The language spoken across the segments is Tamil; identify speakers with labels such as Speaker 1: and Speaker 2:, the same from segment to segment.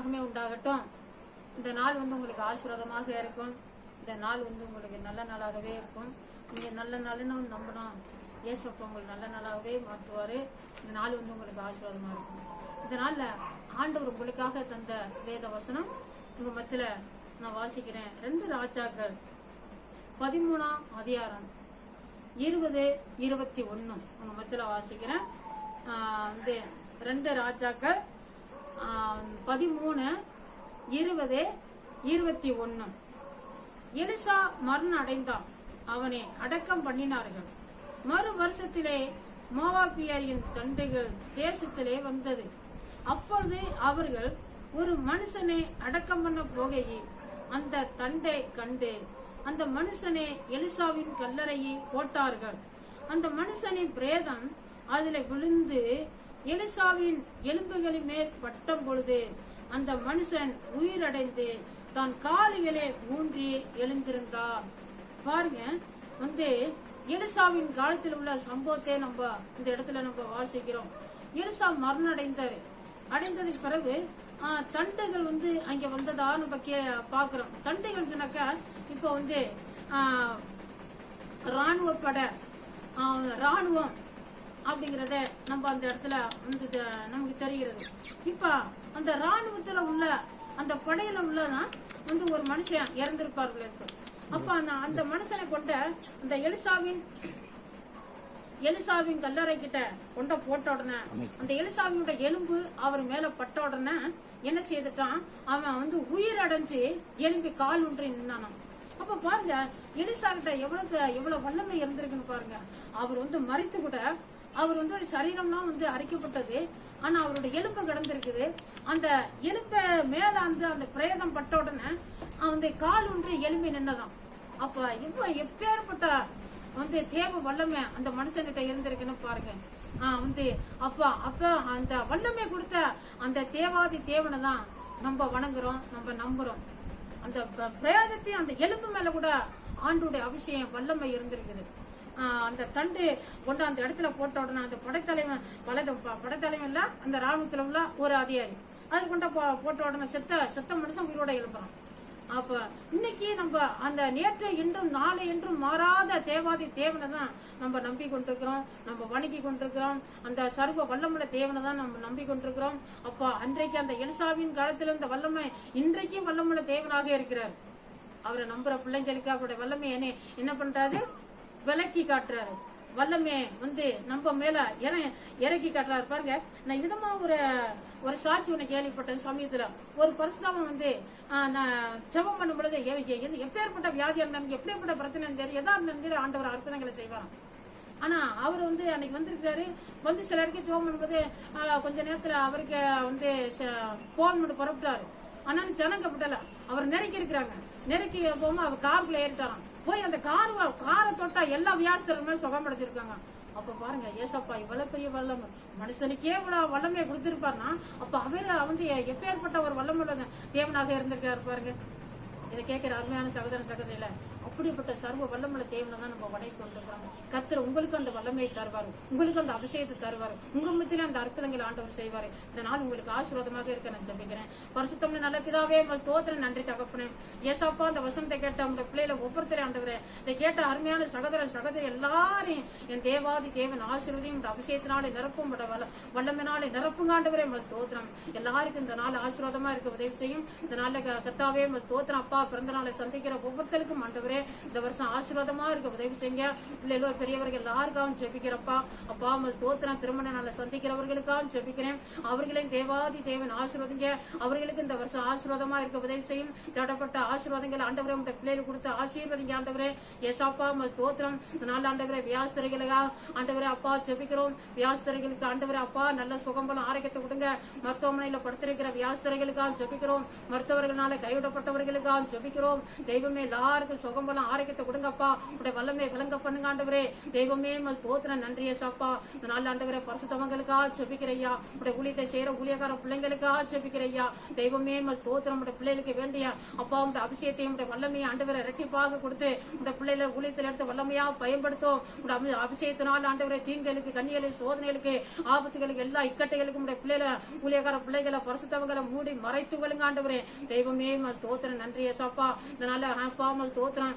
Speaker 1: மகிமை உண்டாகட்டும். இந்த நாள் உங்களுக்கு ஆசீர்வாதமாக இருக்கும். இந்த நாள் உங்களுக்கு நல்ல நாளாகவே இருக்கும். நீங்க நல்ல நாள்னு நம்பணும். இயேசுப்பா உங்களுக்கு நல்ல நாளாகவே மாற்றுவாரு. இந்த நாள் உங்களுக்கு ஆசீர்வாதமா இருக்கும். இந்த நாள்ல ஆண்டவர் உங்களுக்காக தந்த வேத வசனம் உங்க மத்தியில நான் வாசிக்கிறேன். 2 ராஜாக்கள் 13ஆம் அதிகாரம் 20-21 உங்க மத்தியில வாசிக்கிறேன். 2 ராஜாக்கள் 13-20-21. எலிசா மரணம் அடைந்தான். அவனை அடக்கம் பண்ணினார்கள். மறு வருஷத்திலே மோவாபியரின் தண்டைகள் தேசத்திலே வந்தது. அப்பொழுது அவர்கள் ஒரு மனுஷனை அடக்கம் பண்ண போகையில் அந்த தண்டை கண்டு அந்த மனுஷனை எலிசாவின் கல்லறையை போட்டார்கள். அந்த மனுஷனின் பிரேதம் அதில் விழுந்து எலிசாவின் எலும்புகளின் மேல் பட்டம் பொழுது அந்த மனுஷன் உயிரடைந்து தான் காலிகளே ஊன்றி எழுந்திருந்தார். பாருங்க, எலிசாவின் காலத்தில் உள்ள சம்பவத்தை நம்ம இந்த இடத்துல நம்ம வாசிக்கிறோம். எலிசா மரணம் அடைந்ததுக்கு பிறகு தண்டைகள் அங்க வந்ததா நம்ம பாக்குறோம். தண்டைகள் இப்ப ராணுவ படை ராணுவம் அப்படிங்கறத நம்ம அந்த இடத்துல நமக்கு தெரிகிறது. இப்ப அந்த ராணுவத்துல உள்ள அந்த படையில உள்ளதான் ஒரு மனுஷன் இறந்திருப்பார்கள். அப்ப அந்த மனுஷனை கொண்ட அந்த எலிசாவின் கல்லறை கிட்ட கொண்ட போட்ட உடனே அந்த எலிசாவியோட எலும்பு அவர் மேல பட்ட உடனே என்ன செய்துட்டான், அவன் உயிரடைஞ்சு எலும்பி கால் ஒன்றி நின்னானாம். அப்ப பாருங்க, எலிசா கிட்ட எவ்வளவு வல்லமை இருந்திருக்குன்னு பாருங்க. அவர் மறித்து கூட அவர் சரீரம்லாம் அரைக்கப்பட்டது. ஆனா அவருடைய எலும்பு கிடந்திருக்குது. அந்த எலும்ப மேல அந்த பிரேதம் பட்ட உடனே கால் ஒன்று எலும்பி நின்னதாம். அப்ப எப்பேற்பட்ட தேவ வல்லமை அந்த மனுஷன்கிட்ட இருந்திருக்குன்னு பாருங்க. அப்ப அந்த வல்லமை கொடுத்த அந்த தேவாதி தேவனை தான் நம்ம வணங்குறோம், நம்ம நம்புறோம். அந்த பிரேதத்தையும் அந்த எலும்பு மேல கூட ஆண்டுடைய அபிஷேகம் வல்லமை இருந்திருக்குது. அந்த தண்டு கொண்டு அந்த இடத்துல போட்ட உடனே அந்த படைத்தலைவன் அந்த ராணுவத்துல உள்ள ஒரு அதிகாரி அது கொண்ட போட்ட உடனே செத்த மனுஷன் உயிரோட எழுப்புறான். அப்ப இன்னைக்கு நம்ம அந்த நேற்று இன்றும் நாளை என்றும் மாறாத தேவாதி தேவனை தான் நம்ம நம்பி கொண்டிருக்கிறோம், நம்ம வணங்கி கொண்டிருக்கிறோம். அந்த சர்வ வல்லமுள்ள தேவனை தான் நம்ம நம்பி கொண்டிருக்கிறோம். அப்ப அன்றைக்கு அந்த எலிசாவின் காலத்தில் இருந்த வல்லமை இன்றைக்கும் வல்லமுள்ள தேவனாக இருக்கிறார். அவரை நம்புற பிள்ளைங்களுக்கு அவருடைய வல்லமை என்ன பண்றாரு, விலக்கி காட்டுறாரு. வல்லமே நம்ம மேல இறக்கி காட்டுறாரு. பாருங்க, நான் விதமா ஒரு சாட்சி ஒண்ணு கேள்விப்பட்டேன். சமயத்துல ஒரு பரிசுத்தவன் நான் ஜெபம் பண்ணும் பொழுது எப்பேற்பட்ட வியாதியா இருந்தாலும் எப்படிப்பட்ட பிரச்சனை தெரியும் எதா இருந்தாலும் ஆண்டவர் அற்புதங்களை செய்வாராம். ஆனா அவர் அன்னைக்கு வந்திருக்காரு. சிலருக்கு ஜெபம் பண்ணும்போது கொஞ்ச நேரத்துல அவருக்கு போன் பண்ணி புறப்பட்டாரு. ஆனாலும் ஜனங்க விடல. அவர் நெருக்கி இருக்கிறாங்க. நெருக்கி போகும்போது அவர் காருக்குள்ள ஏறிட்டாராம். போய் அந்த காரை தொட்டா எல்லா வியாசருமே சுகமடைஞ்சிருக்காங்க. அப்ப பாருங்க, ஏசப்பா இவ்வளவு பெரிய வல்லமை மனுஷனுக்கே இவ்வளவு வல்லமையை கொடுத்திருப்பாருன்னா அப்ப அவரு எப்பேற்பட்ட ஒரு வல்லமுள்ள தேவனாக இருந்திருக்காரு பாருங்க. இதை கேட்கிற அருமையான சகோதரியில அப்படிப்பட்ட சர்வ வல்லமுள்ள தேவனை தான் நம்ம வணங்கி கொண்டிருக்கிறோம். கர்த்தர் உங்களுக்கு அந்த வல்லமையை தருவாரு, உங்களுக்கு அந்த அபிஷேகத்தை தருவாரு, உங்க மத்தியில அந்த அற்புதங்களை ஆண்டவர் செய்வாரு. இந்த நாள் உங்களுக்கு ஆசீர்வாதமாக இருக்க நான் ஜெபிக்கிறேன். பரிசுத்தம் நல்ல பிதாவே, தோத்திரம் நன்றி தகப்பனே. ஏசாப்பா, அந்த வசனத்தை கேட்ட உங்க பிள்ளைல ஒவ்வொருத்தரையும் ஆண்டவரே, இதை கேட்ட அருமையான சகோதரி எல்லாரையும் என் தேவாதி தேவன் ஆசீர்வதியும் இந்த அபிஷேகத்தினாலே நிரப்பும் வல்லமையினாலே நிரப்புங்க ஆண்டவரே. தோத்திரம் எல்லாருக்கும் இந்த நாள் ஆசீர்வாதமா இருக்க உதவி செய்யும். இந்த நாள்ல கர்த்தாவே தோத்திரம் அப்பா, பிறந்த நாளை சந்திக்கிற ஒவ்வொருத்தருக்கும் ஆண்டவரே இந்த வருஷம் ஆசீர்வாதமா இருக்க உதவி செய்யுங்க. பிள்ளைகளோ பெரியவர்கள் எல்லாருக்காகவும் ஜெபிக்கிறப்பா. அப்பா தோத்திரம் திருமண நாளை சந்திக்கிறவர்களுக்காகவும் ஜெபிக்கிறேன். அவர்களையும் தேவாதி தேவன் ஆசீர்வதிங்க. அவர்களுக்கு இந்த வருஷம் ஆசீர்வாதமா இருக்க உதவி செய்யும். தேடப்பட்ட ஆசீர்வாதங்கள் ஆண்டவரே உங்க பிள்ளைகளுக்கு கொடுத்து ஆசீர்வதிங்க ஆண்டவரே. ஏசாப்பா தோத்திரம் இந்த நாள் ஆண்டவரே வியாசரிகளுக்கா ஆண்டவரே அப்பா ஜெபிக்கிறோம். வியாசரிகளுக்கு ஆண்டவரே அப்பா நல்ல சுகம்பலம் ஆரோக்கியத்தை கொடுங்க. மருத்துவமனையில படுத்திருக்கிற வியாசரிகளுக்காக ஜெபிக்கிறோம். மருத்துவர்களால கைவிடப்பட்டவர்களுக்காக ஜெபிக்கிறோம். தெய்வமே எல்லாருக்கும் முகம்பெல்லாம் ஆரோக்கியத்தை கொடுங்கப்பா. உடைய வல்லமை விளங்க பண்ணுங்க ஆண்டவரே. தெய்வமே ஸ்தோத்திரம், நன்றியே சாப்பா. இந்த நாள் ஆண்டவரே பரிசுத்தவங்களுக்கா செபிக்கிறையா. உடைய ஊழியத்தை செய்யற ஊழியக்கார பிள்ளைங்களுக்கா செபிக்கிறையா. தெய்வமே ஸ்தோத்திரம். உடைய பிள்ளைகளுக்கு வேண்டிய அப்பா உடைய அபிஷேகத்தையும் உடைய வல்லமையை ஆண்டவரை இரட்டிப்பாக கொடுத்து உடைய பிள்ளைகளை ஊழியத்தில் எடுத்து வல்லமையா பயன்படுத்தும். உடைய அபிஷேகத்தினால் ஆண்டவரை தீங்களுக்கு, கண்ணிகளுக்கு, சோதனைகளுக்கு, ஆபத்துகளுக்கு, எல்லா இக்கட்டைகளுக்கும் உடைய பிள்ளைகளை ஊழியக்கார பிள்ளைகளை பரிசுத்தவங்களை மூடி மறைத்து கொள்ளுங்க ஆண்டவரே. தெய்வமே ஸ்தோத்திரம், நன்றியே சாப்பா. இதனால அப்பா ஸ்தோத்திரம்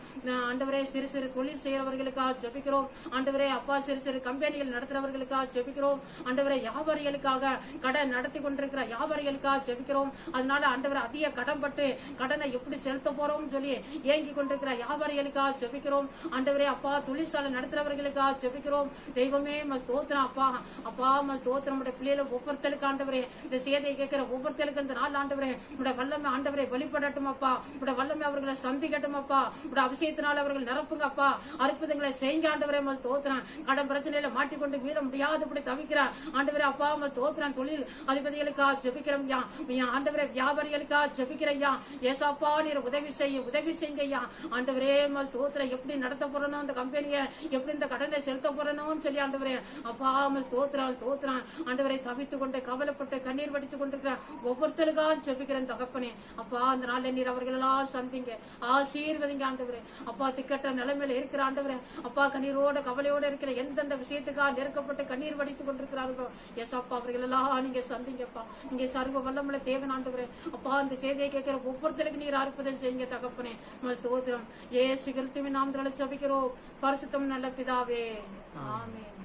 Speaker 1: ஆண்டவரே. சிறு சிறு தொழில் செய்யறவர்களுக்காக ஜெபிக்கிறோம் ஆண்டவரே. அப்பா சிறு சிறு கம்பெனிகள் நடத்துறவர்களுக்காக ஜெபிக்கிறோம் ஆண்டவரே. வியாபாரிகளுக்காக கடன் நடத்தி கொண்டிருக்கிற வியாபாரிகளுக்காக ஜெபிக்கிறோம். அதனால ஆண்டவரை அதிக கடன் பட்டு கடனை எப்படி செலுத்த போறோம் சொல்லி ஏங்கி கொண்டிருக்கிற வியாபாரிகளுக்காக ஜெபிக்கிறோம் ஆண்டவரே. அப்பா தொழிற்சாலை நடத்துறவர்களுக்காக ஜெபிக்கிறோம். தெய்வமே ஸ்தோத்திரம் அப்பா. அப்பா ஸ்தோத்திரம். உடைய பிள்ளைகளை ஒவ்வொருத்தருக்கு ஆண்டவரே இந்த செய்தியை கேட்கிற ஒவ்வொருத்தருக்கு இந்த நாள் ஆண்டவரே உடைய வல்லமை ஆண்டவரை வெளிப்படட்டும் அப்பா. உடைய வல்லமை அவர்களை சந்திக்கட்டும் அப்பா. உடைய அபிஷேகத்தினால் அவர்கள் நிரப்புங்க அப்பா. அற்புதங்களை செய்யுங்க ஆண்டவரே. ஸ்தோத்திரம். கடன் பிரச்சனையில மாட்டிக்கொண்டு மீள முடியாதபடி தவிக்கிற ஆண்டவரே அப்பா ஸ்தோத்திரம். தொழில் அதிபதிகளுக்காக ஜெபிக்கிறோம் ஆண்டவரே. வியாபாரிகளுக்காக ஜெபிக்கிறையா. ஏசாப்பா நீர் உதவி செய்யுங்க ஐயா ஆண்டவரே. ஸ்தோத்திரம். எப்படி நடத்த போறனோ அந்த கம்பெனியை, எப்படி இந்த கடனை செலுத்த போறனோன்னு சொல்லி ஆண்டவரே அப்பா ஸ்தோத்திரம் ஸ்தோத்திரம். ஆண்டவரை தவித்துக் கொண்டு கவலைப்பட்டு கண்ணீர் வடித்துக் கொண்டிருக்கிற ஒவ்வொருத்தருக்காக ஜெபிக்கிறேன் தகப்பனே. அப்பா அந்த நாள்ல நீர் அவர்கள் எல்லாம் சந்திங்க, ஆசீர்வதிங்க ஆண்டவரே. அப்பா திக்கட்ட நிலைமையில இருக்கிற ஆண்டவரே அப்பா கண்ணீரோட கவலையோட இருக்கிற எந்தெந்த விஷயத்துக்காக நெருக்கப்பட்டு கண்ணீர் வடித்துக் கொண்டிருக்கிறார்களோ எஸ் அப்பா அவர்கள் எல்லாம் நீங்க சந்திங்கப்பா. நீங்க சர்வ வல்லமுள்ள தேவன் ஆண்டவரே. அப்பா அந்த செய்தியை கேட்கிற ஒவ்வொருத்தருக்கு நீர் அற்புதம் செய்யுங்க தகப்பனே. ஸ்தோத்திரம். இயேசு கிறிஸ்துவின் நாமத்தினால ஜெபிக்கிறோம் பரிசுத்தம் நல்ல பிதாவே, ஆமென்.